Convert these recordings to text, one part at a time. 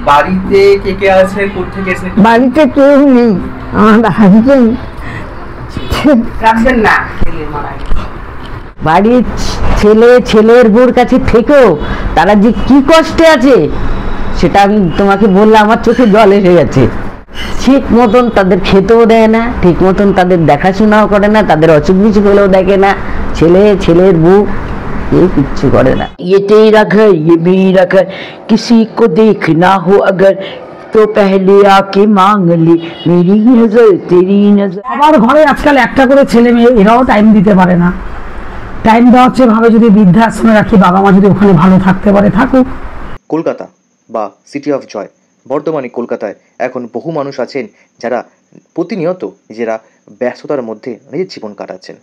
বাড়িতে কে কে আছে, কোথেকে এসে? বাড়িতে কেউ নেই, আমার হাজবেন্ড রাখবেন না। বাড়ির ছেলের বউর কাছে থেকেও তারা যে কি কষ্টে আছে সেটা আমি তোমাকে বললে আমার চোখে জল এসে গেছে। ঠিক মতন তাদের খেতেও দেয় না, ঠিক মতন তাদের দেখাশোনাও করে না, তাদের অসুখ বিসুখ হলেও দেখে না, ছেলের বউ কেউ কিচ্ছু করে না। ये तेरा घर ये मेरा घर किसी को देखना हो अगर तो पहले आके मांग ली मेरी नजर तेरी नजर। আমার ঘরে আজকাল একটা করে ছেলে মেয়ে, এরাও টাইম দিতে পারে না। টাইম দেওয়া হচ্ছে ভাবে যদি বৃদ্ধাশ্রমে রাখি, বাবা মা যদি ওখানে ভালো থাকতে পারে থাকুক। কলকাতা বা সিটি অফ জয়, বর্তমানে কলকাতায় এখন বহু মানুষ আছেন যারা প্রতিনিয়ত নিজেরা ব্যস্ততার মধ্যে নিজের জীবন কাটাচ্ছেন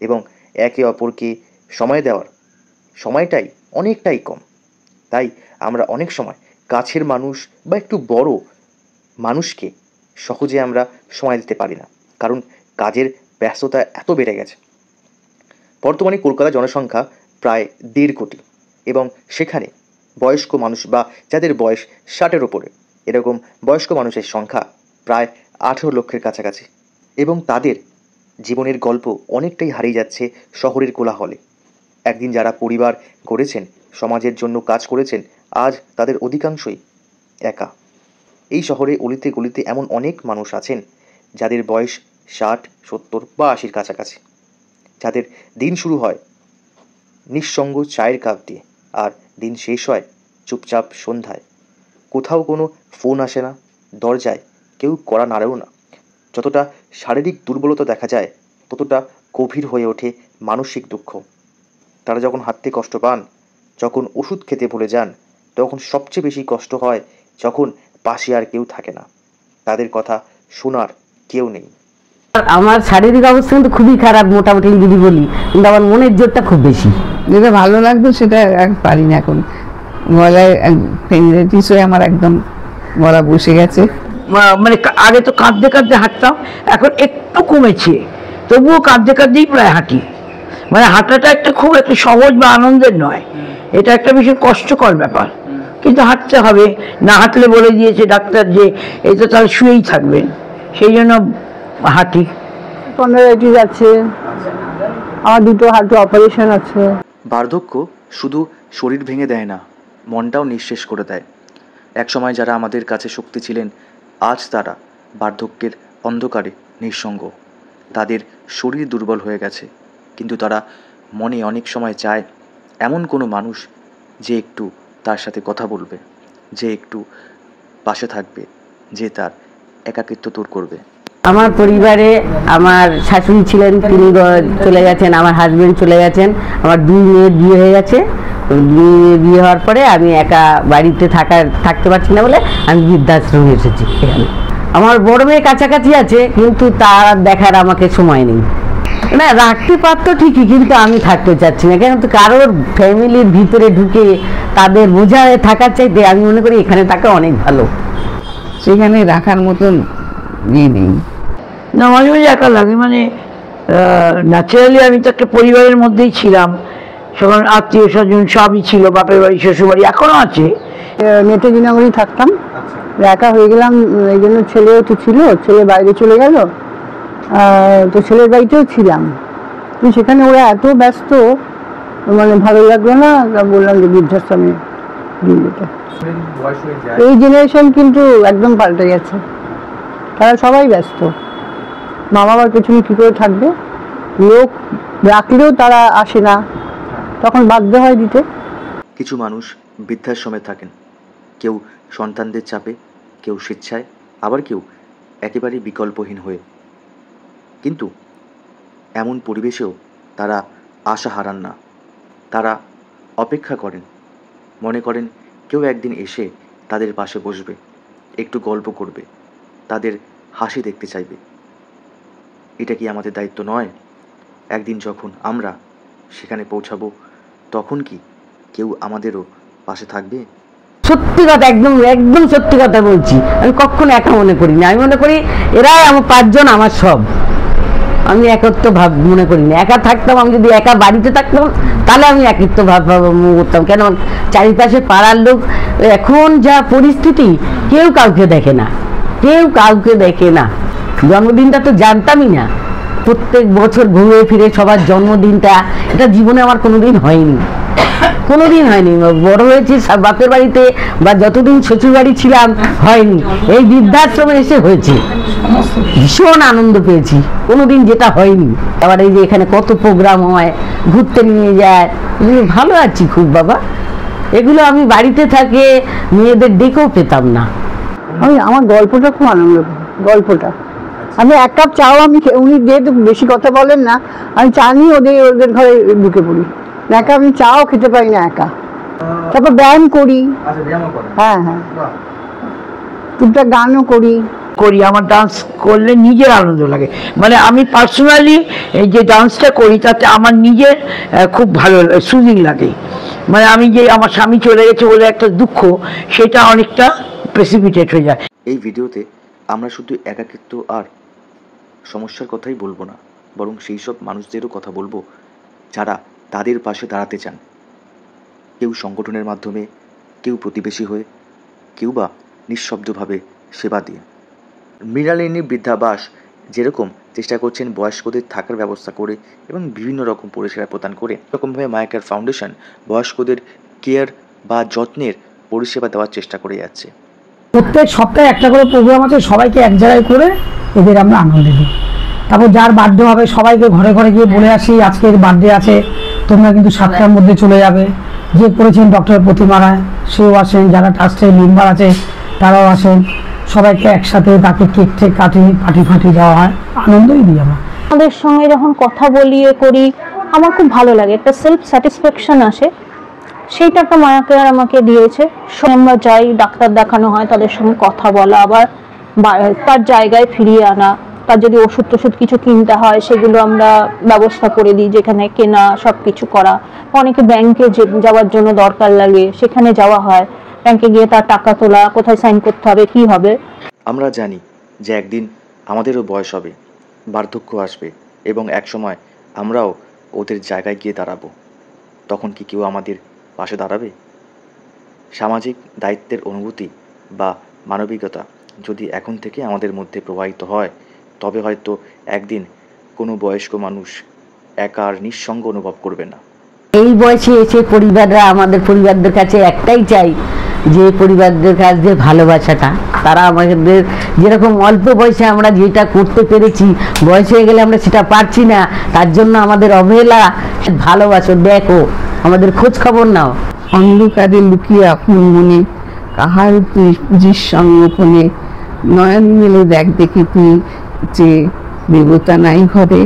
এবং একে অপরকে সময় দেওয়ার সময়টাই অনেকটাই কম। তাই আমরা অনেক সময় কাছের মানুষ বা একটু বড় মানুষকে সহজে আমরা সময় দিতে পারি না, কারণ কাজের ব্যস্ততা এত বেড়ে গেছে। বর্তমানে কলকাতার জনসংখ্যা প্রায় 1.5 কোটি এবং সেখানে বয়স্ক মানুষ বা যাদের বয়স 60-এর ওপরে এরকম বয়স্ক মানুষের সংখ্যা প্রায় 18 লক্ষের কাছাকাছি এবং তাদের জীবনের গল্প অনেকটাই হারিয়ে যাচ্ছে শহরের কোলাহলে। একদিন যারা পরিবার গড়েছেন, সমাজের জন্য কাজ করেছেন, আজ তাদের অধিকাংশই একা। এই শহরে অলিতে গলিতে এমন অনেক মানুষ আছেন যাদের বয়স 60, 70 বা 80-র কাছাকাছি, যাদের দিন শুরু হয় নিঃসঙ্গ চায়ের কাপ দিয়ে আর দিন শেষ হয় চুপচাপ সন্ধ্যায়। কোথাও কোনো ফোন আসে না, দরজায় কেউ কড়া নাড়েও না। যতটা শারীরিক দুর্বলতা দেখা যায় ততটা গভীর হয়ে ওঠে মানসিক দুঃখ। তারা যখন হাঁটতে কষ্ট পান, যখন ওষুধ খেতে ভুলে যান, তখন সবচেয়ে বেশি কষ্ট হয় যখন পাশে আর কেউ থাকে না, তাদের কথা শোনার কেউ নেই। আমার শারীরিক অবস্থা কিন্তু খুবই খারাপ মোটামুটি যদি বলি, কিন্তু আমার মনের জোরটা খুব বেশি। যেটা ভালো লাগতো সেটা পারি না এখন। গলায় ফেমিলাইটিস হয়ে আমার একদম গলা বসে গেছে। মানে আগে তো কাঁদতে কাঁদতে হাঁটতাম, এখন একটু কমেছে, তবুও কাঁদতে কাঁদতেই প্রায় হাঁটি। মানে হাঁটাটা একটা খুব একটা সহজ বা আনন্দের নয়, এটা একটা ভীষণ কষ্টকর ব্যাপার, কিন্তু হাঁটতে হবে। না হাঁটলে বলে দিয়েছে ডাক্তার যে এই তো তাহলে শুয়েই থাকবেন, সেই জন্য হাঁটি। স্পন্ডাইলাইটিস আছে, আমার 2টো হাঁটু অপারেশন আছে। বার্ধক্য শুধু শরীর ভেঙে দেয় না, মনটাও নিঃশেষ করে দেয়। একসময় যারা আমাদের কাছে শক্তি ছিলেন, আজ তারা বার্ধক্যের অন্ধকারে নিঃসঙ্গ। তাদের শরীর দুর্বল হয়ে গেছে, কিন্তু তারা মনে অনেক সময় চায় এমন কোনো মানুষ যে একটু তার সাথে কথা বলবে, যে একটু পাশে থাকবে, যে তার একাকিত্ব দূর করবে। আমার পরিবারে আমার শাশুড়ি ছিলেন, তিনি চলে গেছেন, আমার হাজবেন্ড চলে গেছেন, আমার 2 মেয়ের বিয়ে হয়ে গেছে। বিয়ে হওয়ার পরে আমি একা বাড়িতে থাকতে পারছি না বলে আমি বৃদ্ধাশ্রমে এসেছি এখানে। আমার বড় মেয়ে কাছাকাছি আছে, কিন্তু তার দেখার আমাকে সময় নেই। না, রাখতে পারতো ঠিকই, কিন্তু আমি থাকতে চাচ্ছি না, কেন তো কারোর ফ্যামিলির ভিতরে ঢুকে তাদের বোঝায় থাকার চাইতে আমি মনে করি এখানে থাকা অনেক ভালো। সেখানে রাখার মতন ইয়ে নেই। না, মাঝে মাঝে একা লাগে, মানে ন্যাচারালি আমি তো একটা পরিবারের মধ্যেই ছিলাম, সেখানে আত্মীয় স্বজন সবই ছিল, বাপের বাড়ি শ্বশুর বাড়ি এখনো আছে। নেতাজিনগরে থাকতাম, একা হয়ে গেলাম, এই জন্য ছেলেও তো ছিল, ছেলে বাইরে চলে গেল, তো ছেলের বাড়িতেও ছিলাম, কিন্তু সেখানে ওরা এত ব্যস্ত, মানে ভালো লাগলো না, বললাম যে বৃদ্ধাশ্রমে দিয়ে যেতে। এই জেনারেশন কিন্তু একদম পাল্টে গেছে, তারা সবাই ব্যস্ত, মা বাবার পেছনে কী করে থাকবে, লোক রাখলেও তারা আসে না, তখন বাধ্য হয় দিতে। কিছু মানুষ বৃদ্ধাশ্রমে থাকেন, কেউ সন্তানদের চাপে, কেউ স্বেচ্ছায়, আবার কেউ একেবারেই বিকল্পহীন হয়ে। কিন্তু এমন পরিবেশেও তারা আশা হারান না, তারা অপেক্ষা করেন, মনে করেন কেউ একদিন এসে তাদের পাশে বসবে, একটু গল্প করবে, তাদের হাসি দেখতে চাইবে। এটা কি আমাদের দায়িত্ব নয়? একদিন যখন আমরা সেখানে পৌঁছাবো, তখন কি কেউ আমাদেরও পাশে থাকবে? সত্যি কথা, একদম একদম সত্যি কথা বলছি, আমি কখনো একা মনে করি না। আমি মনে করি এরাই আমার 5 জন আমার সব। আমি একত্ব ভাব মনে করি না। একা থাকতাম, আমি যদি একা বাড়িতে থাকতাম তাহলে আমি একত্ব ভাব করতাম। কেন চারিপাশে পাড়ার লোক, এখন যা পরিস্থিতি, কেউ কাউকে দেখে না, কেউ কাউকে দেখে না। জন্মদিনটা তো জানতামই না। প্রত্যেক বছর ঘুরে ফিরে সবার জন্মদিনটা, এটা জীবনে আমার কোনোদিন হয়নি, কোনোদিন হয়নি। বড় হয়েছি বাপের বাড়িতে বা যতদিন শ্বশুর বাড়ি ছিলাম হয়নি, এই বৃদ্ধাশ্রমে এসে হয়েছে। ভীষণ আনন্দ পেয়েছি, কোনোদিন যেটা হয়নি। আবার এই যে এখানে কত প্রোগ্রাম হয়, ঘুরতে নিয়ে যায়, ভালো আছি খুব বাবা। এগুলো আমি বাড়িতে থাকে মেয়েদের ডেকেও পেতাম না। আমার গল্পটা খুব আনন্দ, গল্পটা আমি এক কাপ চাও আমি উনি যেহেতু বেশি কথা বলেন না, আমি চা নিয়ে ওদের ঘরে ঢুকে পড়ি। একা আমি চাও খেতে পারি না একা। তারপর ব্যায়াম করি, হ্যাঁ হ্যাঁ, টুকটাক গানও করি। আমার ডান্স করলে নিজের আনন্দ লাগে। মানে আমি পার্সোনালি এই যে ডান্সটা করি তাতে আমার নিজের খুব ভালো সুদিং লাগে। মানে আমি যে আমার স্বামী চলে গেছে বলে একটা দুঃখ, সেটা অনেকটা প্রেসিপিটেট হয়ে যায়। এই ভিডিওতে আমরা শুধু একাকিত্ব আর সমস্যার কথাই বলবো না, বরং সেই সব মানুষদেরও কথা বলবো যারা তাদের পাশে দাঁড়াতে চান। কেউ সংগঠনের মাধ্যমে, কেউ প্রতিবেশী হয়ে, কেউ বা নিঃশব্দভাবে সেবা দিয়ে। মৃণালিনী বৃদ্ধাবাস যেরকম চেষ্টা করছেন বয়স্কদের থাকার ব্যবস্থা করে এবং বিভিন্ন রকম পরিষেবা প্রদান করে, এরকমভাবে মায়া কেয়ার ফাউন্ডেশন বয়স্কদের কেয়ার বা যত্নের পরিষেবা দেওয়ার চেষ্টা করে যাচ্ছে। প্রত্যেক সপ্তাহে একটা করে প্রোগ্রাম আছে, সবাইকে এক জায়গায় করে এদের আমরা আনন্দ দিই। তারপর যার বার্থডে হবে সবাইকে ঘরে ঘরে গিয়ে বলে আসি আজকের বার্থডে আছে, তোমরা কিন্তু 7টার মধ্যে চলে যাবে। যে করেছেন ডক্টর প্রতিমা রায় সেও আসেন, যারা ট্রাস্টের মেম্বার আছে তারাও আসেন, সবাইকে একসাথে তাকে কেক টেক কাটি ফাটি দেওয়া হয়, আনন্দই দিই আমরা। আমাদের সঙ্গে যখন কথা বলি করি, আমার খুব ভালো লাগে, একটা সেলফ স্যাটিসফ্যাকশন আসে। সেইটা একটা মায়া কেয়ার আমাকে দিয়েছে। আমরা যাই, ডাক্তার দেখানো হয়, তাদের সঙ্গে কথা বলা, আবার তার জায়গায় ফিরিয়ে আনা। তার যদি ওষুধ টষুধ কিছু কিনতে হয় সেগুলো আমরা ব্যবস্থা করে দিই, যেখানে কেনা সব কিছু করা। অনেকে ব্যাংকে যাওয়ার জন্য দরকার লাগে, সেখানে যাওয়া হয়, ব্যাংকে গিয়ে তার টাকা তোলা, কোথায় সাইন করতে হবে, কি হবে। আমরা জানি যে একদিন আমাদেরও বয়স হবে, বার্ধক্য আসবে এবং একসময় আমরাও ওদের জায়গায় গিয়ে দাঁড়াবো। তখন কি কেউ আমাদের পাশে দাঁড়াবে? সামাজিক দায়িত্বের অনুভূতি বা মানবিকতা যদি এখন থেকে আমাদের মধ্যে প্রবাহিত হয়, তবে হয়তো একদিন কোনো বয়স্ক মানুষ একা আর নিঃসঙ্গ অনুভব করবে না। এই বয়সে এসে পরিবাররা, আমাদের পরিবারদের কাছে একটাই চাই যে পরিবারদের কাছে ভালোবাসাটা, তারা আমাদের যেরকম অল্প বয়সে আমরা যেটা করতে পেরেছি, বয়স হয়ে গেলে আমরা সেটা পারছি না, তার জন্য আমাদের অবহেলা। ভালোবাসো, দেখো, আমাদের খোঁজ খবর নাও। অন্ধকারে লুকিয়ে আপন মনে কাহার পুঁজির সঙ্গোপনে, নয়ন মেলে দেখ দেখি তুই যে দেবতা নাই ঘরে।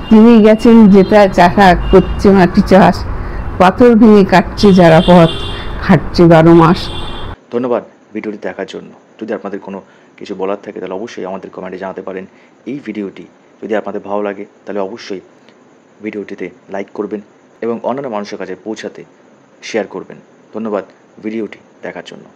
তিনি গেছেন যেটা চাষা করছে মাটি চাষ, পাথর ভেঙে কাটছে যারা পথ, খাটছে 12 মাস। ধন্যবাদ ভিডিওটি দেখার জন্য। যদি আপনাদের কোনো কিছু বলার থাকে তাহলে অবশ্যই আমাদের কমেন্টে জানাতে পারেন। এই ভিডিওটি যদি আপনাদের ভালো লাগে তাহলে অবশ্যই ভিডিওটিতে লাইক করবেন এবং অন্যান্য মানুষের কাছে পৌঁছাতে শেয়ার করবেন। ধন্যবাদ ভিডিওটি দেখার জন্য।